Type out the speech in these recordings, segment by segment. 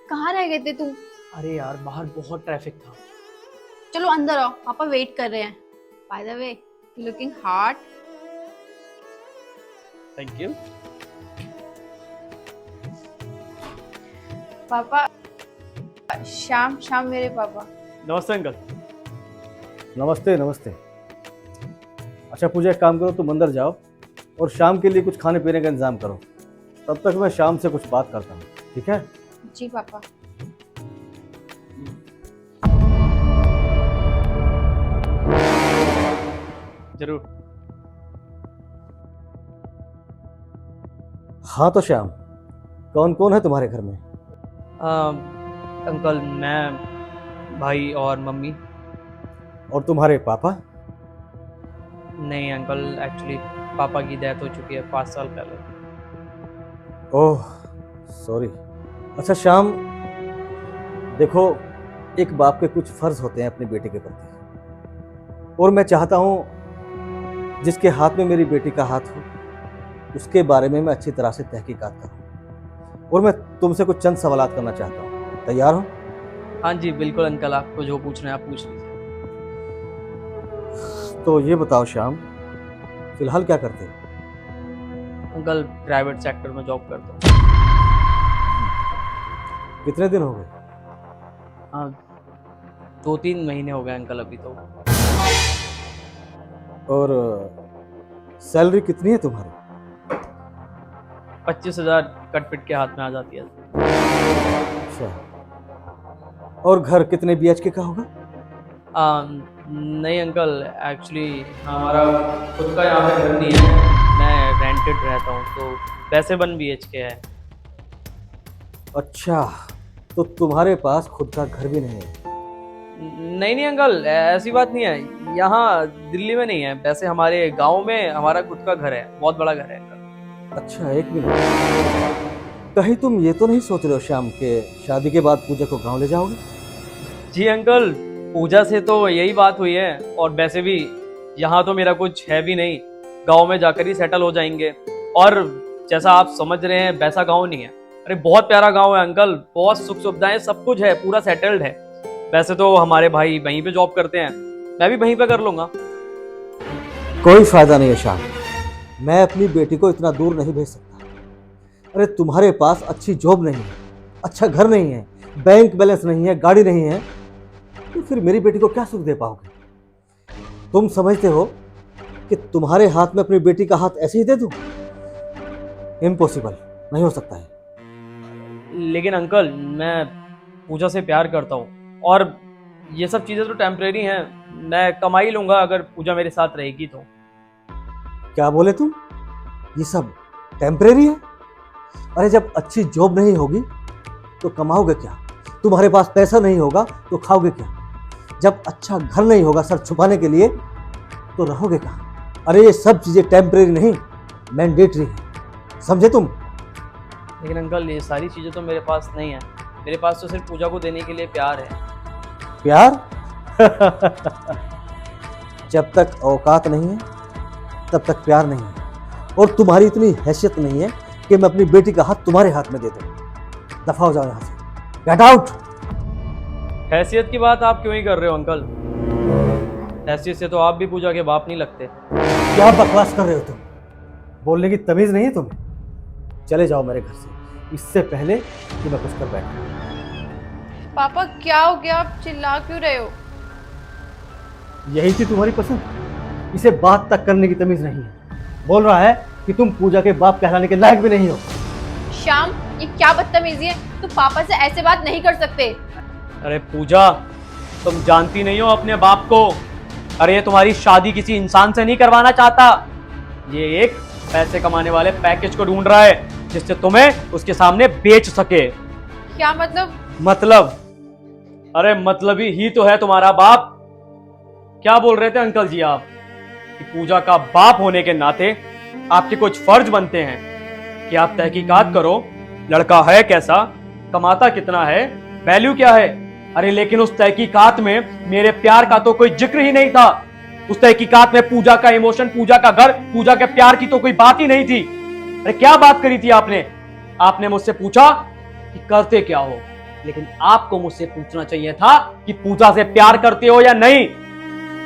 कहाँ रह गए थे तुम? अरे यार बाहर बहुत ट्रैफिक था। चलो अंदर आओ, पापा वेट कर रहे हैं। By the way, looking hot. Thank you. पापा, शाम शाम मेरे पापा। नमस्ते अंकल। नमस्ते नमस्ते। अच्छा पूजा, एक काम करो, तुम अंदर जाओ और शाम के लिए कुछ खाने पीने का इंतजाम करो। तब तक मैं शाम से कुछ बात करता हूँ, ठीक है? जी पापा। जरूर। हाँ तो श्याम, कौन कौन है तुम्हारे घर में? अंकल, मैं, भाई और मम्मी। और तुम्हारे पापा? नहीं अंकल, एक्चुअली पापा की डेथ हो चुकी है 5 साल पहले। Oh sorry. अच्छा श्याम, देखो, एक बाप के कुछ फर्ज होते हैं अपनी बेटी के प्रति, और मैं चाहता हूँ जिसके हाथ में मेरी बेटी का हाथ हो उसके बारे में मैं अच्छी तरह से तहकीकात करूँ, और मैं तुमसे कुछ चंद सवालात करना चाहता हूँ। तैयार हो? हाँ जी बिल्कुल अंकल, आपको जो पूछ रहे हैं आप पूछ लीजिए। तो ये बताओ श्याम, फिलहाल क्या करते हो? अंकल, प्राइवेट सेक्टर में जॉब करता हूँ। कितने दिन हो गए? हाँ, 2-3 महीने हो गए अंकल अभी तो। और सैलरी कितनी है तुम्हारी? 25,000 कटपिट के हाथ में आ जाती है। अच्छा, और घर कितने बीएचके का होगा? नहीं अंकल, एक्चुअली हमारा खुद का यहाँ पे घर नहीं है, मैं रेंटेड रहता हूँ, तो वैसे 1 BHK है। अच्छा, तो तुम्हारे पास खुद का घर भी नहीं है? नहीं नहीं अंकल, ऐसी बात नहीं है, यहाँ दिल्ली में नहीं है, वैसे हमारे गांव में हमारा खुद का घर है, बहुत बड़ा घर है अंकल। अच्छा एक मिनट, कहीं तुम ये तो नहीं सोच रहे हो श्याम के शादी के बाद पूजा को गांव ले जाओगे? जी अंकल, पूजा से तो यही बात हुई है, और वैसे भी यहाँ तो मेरा कुछ है भी नहीं, गांव में जाकर ही सेटल हो जाएंगे। और जैसा आप समझ रहे हैं वैसा गांव नहीं है, अरे बहुत प्यारा गांव है अंकल, बहुत सुख सुविधाएं सब कुछ है, पूरा सेटल्ड है। वैसे तो हमारे भाई वहीं पे जॉब करते हैं, मैं भी वहीं पे कर लूंगा। कोई फायदा नहीं है श्याम, मैं अपनी बेटी को इतना दूर नहीं भेज सकता। अरे तुम्हारे पास अच्छी जॉब नहीं है, अच्छा घर नहीं है, बैंक बैलेंस नहीं है, गाड़ी नहीं है, तो फिर मेरी बेटी को क्या सुख दे पाओगे? तुम समझते हो कि तुम्हारे हाथ में अपनी बेटी का हाथ ऐसे ही दे दूं? इम्पॉसिबल, नहीं हो सकता है। लेकिन अंकल, मैं पूजा से प्यार करता हूँ, और ये सब चीज़ें तो टेम्परेरी हैं, मैं कमा ही लूंगा अगर पूजा मेरे साथ रहेगी तो। क्या बोले तुम? ये सब टेम्परेरी है? अरे जब अच्छी जॉब नहीं होगी तो कमाओगे क्या? तुम्हारे पास पैसा नहीं होगा तो खाओगे क्या? जब अच्छा घर नहीं होगा सर छुपाने के लिए तो रहोगे कहाँ? अरे ये सब चीजें टेम्परेरी नहीं, मैंडेटरी है, समझे तुम? लेकिन अंकल, ये सारी चीज़ें तो मेरे पास नहीं है, मेरे पास तो सिर्फ पूजा को देने के लिए प्यार है। प्यार? जब तक औकात नहीं है तब तक प्यार नहीं है, और तुम्हारी इतनी हैसियत नहीं है कि मैं अपनी बेटी का हाथ तुम्हारे हाथ में दे दूं। दफा हो जाओ यहां से, गेट आउट। हैसियत की बात आप क्यों ही कर रहे हो अंकल? हैसियत से तो आप भी पूजा के बाप नहीं लगते। क्या बकवास कर रहे हो तुम? बोलने की तमीज नहीं है तुम्हें? चले जाओ मेरे घर से, इससे पहले कि मैं कुछ कर बैठूं। पापा क्या हो गया, आप चिल्ला क्यों रहे हो? यही थी तुम्हारी पसंद? इसे बात तक करने की तमीज नहीं है। बोल रहा है कि तुम पूजा के बाप कहलाने के लायक भी नहीं हो। श्याम, ये क्या बदतमीजी है? तुम पापा से ऐसे बात नहीं कर सकते। अरे पूजा, तुम जानती नहीं हो अपने बाप को। अरे ये तुम्हारी शादी किसी इंसान से नहीं करवाना चाहता, ये एक पैसे कमाने वाले पैकेज को ढूंढ रहा है जिससे तुम्हें उसके सामने बेच सके। क्या मतलब? मतलब? अरे मतलब ही तो है तुम्हारा बाप। क्या बोल रहे थे अंकल जी आप? कि पूजा का बाप होने के नाते आपके कुछ फर्ज बनते हैं कि आप तहकीकात करो, लड़का है कैसा, कमाता कितना है, वैल्यू क्या है। अरे लेकिन उस तहकीकात में मेरे प्यार का तो कोई जिक्र ही नहीं था। उस तहकीकात में पूजा का इमोशन, पूजा का घर, पूजा के प्यार की तो कोई बात ही नहीं थी। अरे क्या बात करी थी आपने? आपने मुझसे पूछा कि करते क्या हो, लेकिन आपको मुझसे पूछना चाहिए था कि पूजा से प्यार करते हो या नहीं।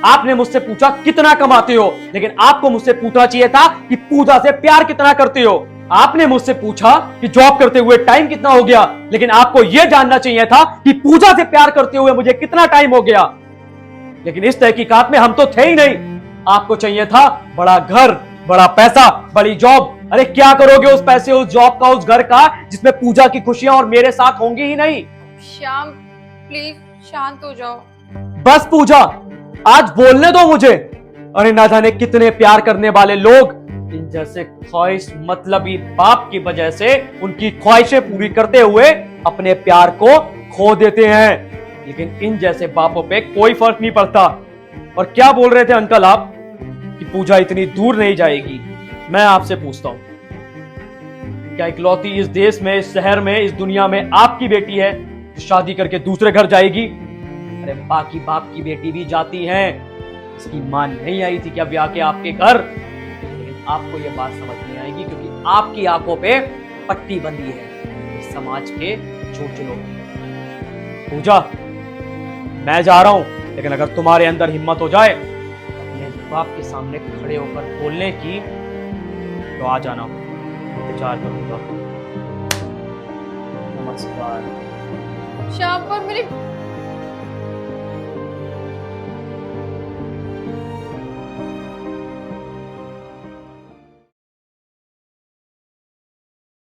आपने मुझसे पूछा कितना कमाते हो, लेकिन आपको मुझसे पूछना चाहिए था कि पूजा से प्यार कितना करते हो। आपने मुझसे पूछा कि जॉब करते हुए टाइम कितना हो गया, लेकिन आपको यह जानना चाहिए था कि पूजा से प्यार करते हुए मुझे कितना टाइम हो गया। लेकिन इस तहकीकात में हम तो थे ही नहीं। आपको चाहिए था बड़ा घर, बड़ा पैसा, बड़ी जॉब। अरे क्या करोगे उस पैसे, उस जॉब का, उस घर का, जिसमें पूजा की खुशियां और मेरे साथ होंगी ही नहीं। श्याम प्लीज शांत हो जाओ। बस पूजा, आज बोलने दो मुझे। अरे ना जाने कितने प्यार करने वाले लोग इन जैसे ख्वाहिश मतलबी बाप की वजह से उनकी ख्वाहिशें पूरी करते हुए अपने प्यार को खो देते हैं, लेकिन इन जैसे बापों पे कोई फर्क नहीं पड़ता। और क्या बोल रहे थे अंकल आप कि पूजा इतनी दूर नहीं जाएगी? मैं आपसे पूछता हूं, क्या इकलौती इस देश में, इस शहर में, इस दुनिया में आपकी बेटी है जो शादी करके दूसरे घर जाएगी? अरे बाकी बाप की बेटी भी जाती हैं। इसकी मां नहीं आई थी क्या ब्याह के आपके घर? लेकिन आपको यह बात समझ नहीं आएगी क्योंकि आपकी आंखों पे पट्टी बंधी है इस समाज के चोचलों की। पूजा, मैं जा रहा हूं, लेकिन अगर तुम्हारे अंदर हिम्मत हो जाए अपने बाप के सामने खड़े होकर बोलने की तो आ जाना, इंतजार करूंगा। नमस्कार। श्याम पर मेरी